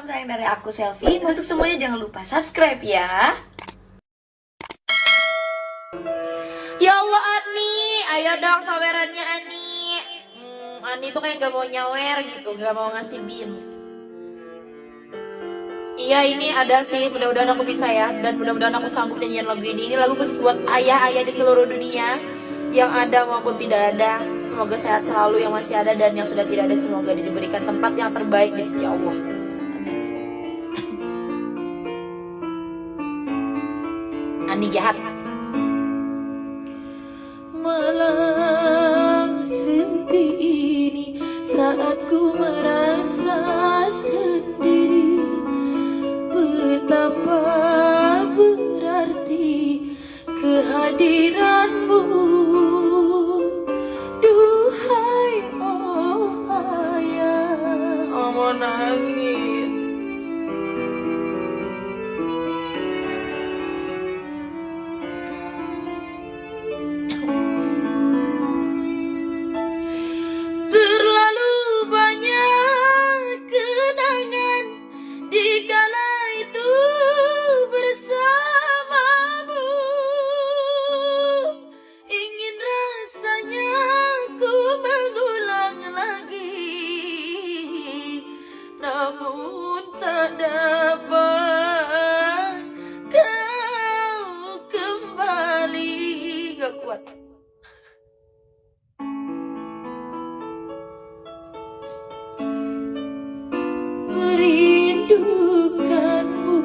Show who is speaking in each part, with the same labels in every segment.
Speaker 1: sayang dari aku Selfie. Untuk semuanya jangan lupa subscribe ya.
Speaker 2: Ya Allah Ani, ayo dong sawerannya Ani. Ani tuh kayak gak mau nyawer gitu, gak mau ngasih beans. Iya ini ada sih, mudah-mudahan aku bisa ya. Dan mudah-mudahan aku sanggup nyanyiin lagu ini. Ini lagu khusus buat ayah-ayah di seluruh dunia, yang ada maupun tidak ada. Semoga sehat selalu yang masih ada, dan yang sudah tidak ada semoga diberikan tempat yang terbaik di sisi Allah. Ani jahat. Malam sepi ini saat ku merasa sendiri, betapa berarti kehadiranmu. Duhai oh ayah, oh mau nangis. Terlalu banyak kenangan di kala itu bersamamu. Ingin rasanya ku mengulang lagi, namun tak dapat kau kembali. Gak kuat. Merindukanmu.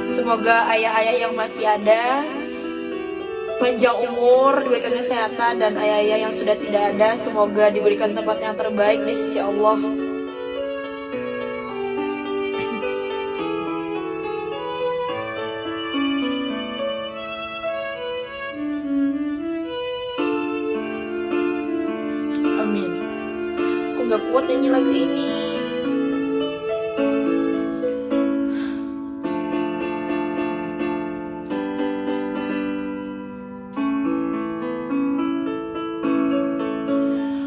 Speaker 2: Semoga ayah-ayah yang masih ada panjang umur, diberikan kesehatan, dan ayah-ayah yang sudah tidak ada semoga diberikan tempat yang terbaik di sisi Allah. Amin. Aku gak kuat nyanyi lagu ini.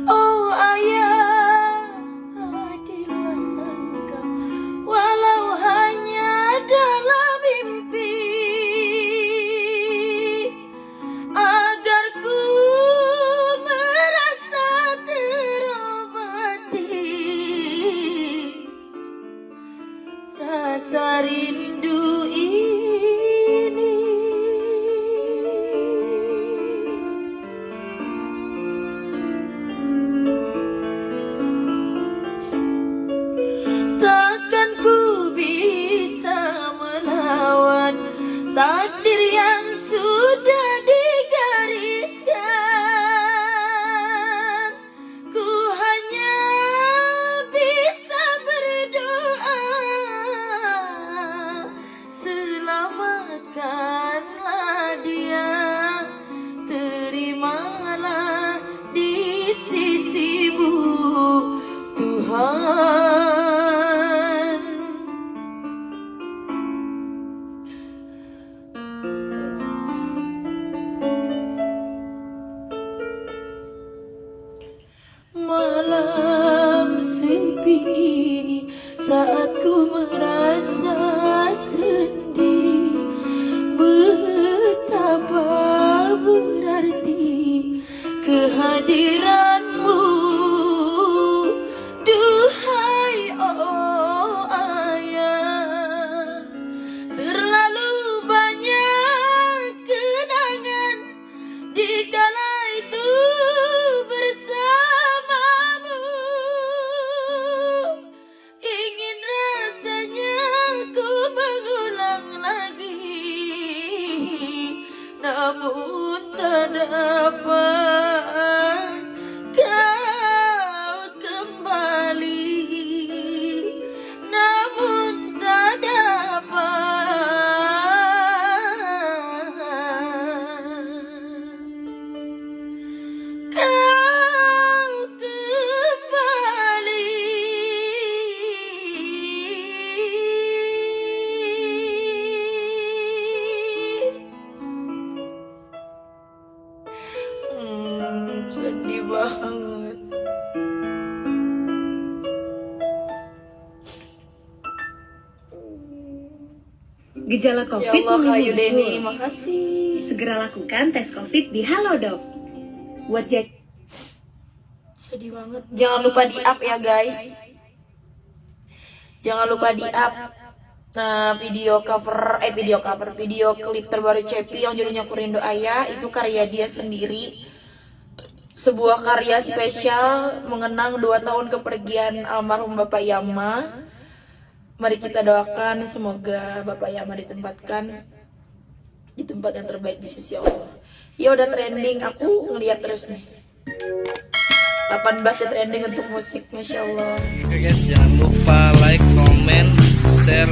Speaker 2: Oh ayah, hadirlah engkau walau hanya dalam mimpi, agar ku merasa terobati rasa rindu ini. Takkan ku bisa melawan takdir yang sudah digariskan. Ku hanya bisa berdoa, selamatkanlah dia, terimalah di sisimu Tuhan. Malam sepi ini saat ku merasa sendiri, betapa berarti kehadiranmu. Duhai oh ayah, terlalu banyak kenangan di kala itu bersamamu. Ingin rasanya ku mengulang lagi, namun tak dapat kau kembali, namun tak dapat kau kembali. Sedih banget.
Speaker 3: Gejala
Speaker 2: Ya
Speaker 3: COVID
Speaker 2: Allah Kak
Speaker 3: mulai
Speaker 2: Yudeni,
Speaker 3: muncul.
Speaker 2: makasih.
Speaker 3: Segera lakukan tes COVID di Halodoc. Buat
Speaker 2: Sedih banget. Jangan lupa di up ya guys. Jangan lupa di up video klip terbaru Cepi yang judulnya Kurindo Ayah. Itu karya dia sendiri. Sebuah karya spesial mengenang 2 tahun kepergian almarhum Bapak Yama. Mari kita doakan semoga Bapak Yama ditempatkan di tempat yang terbaik di sisi Allah. Ya udah trending, aku ngeliat terus nih. 18 ya trending untuk musik, Masya Allah.
Speaker 4: Oke guys, jangan lupa like, comment, share,